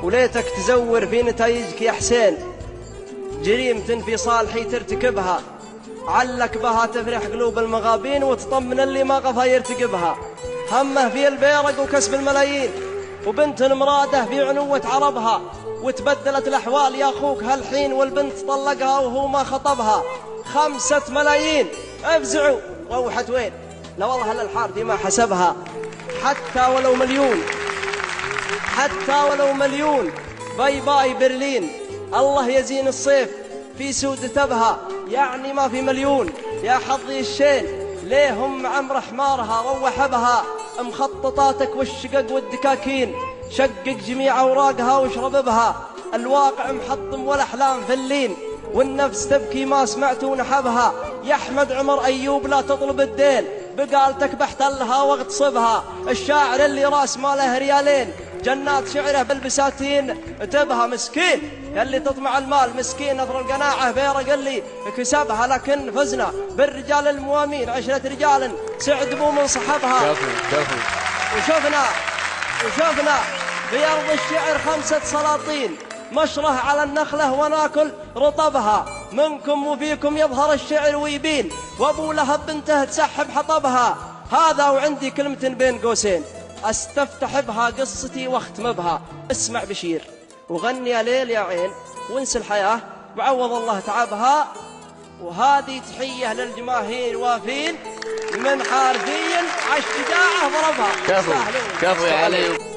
وليتك تزور في نتائجك يا حسين، جريمة في صالحي ترتكبها، علك بها تفرح قلوب المغابين وتطمن اللي ما قفا يرتكبها. همه في البيرق وكسب الملايين، وبنت مراده في عنوة عربها، وتبدلت الأحوال يا أخوك هالحين، والبنت طلقها وهو ما خطبها. 5 ملايين افزعوا، روحت وين؟ لا والله للحار فيما حسبها. حتى ولو مليون، حتى ولو مليون، باي باي برلين، الله يزين الصيف في سود تبها. يعني ما في مليون يا حظي الشين، ليهم عمر حمارها روح بها. مخططاتك والشقق والدكاكين، شقق جميع أوراقها واشرب بها. الواقع محطم والأحلام فلين، والنفس تبكي ما سمعت ونحبها. يا أحمد عمر أيوب لا تطلب الدين، بقالتك بحتلها واغتصبها. الشاعر اللي راس ماله ريالين، جنات شعره بالبساتين تبها. مسكين اللي تطمع المال، مسكين نظر القناعة بيرق اللي كسبها. لكن فزنا بالرجال الموامين، 10 رجال سعدوا من صحبها. وشفنا في أرض الشعر 5 سلاطين، مشره على النخلة وناكل رطبها. منكم وفيكم يظهر الشعر ويبين، وابو لهب بنته تسحب حطبها. هذا وعندي كلمة بين قوسين استفتح بها قصتي واختم بها. اسمع بشير وغني يا ليل يا عين، وانسى الحياة وعوض الله تعبها. وهذه تحية للجماهير وافين من حارثين عالشجاعة ضربها. كفو يا علي.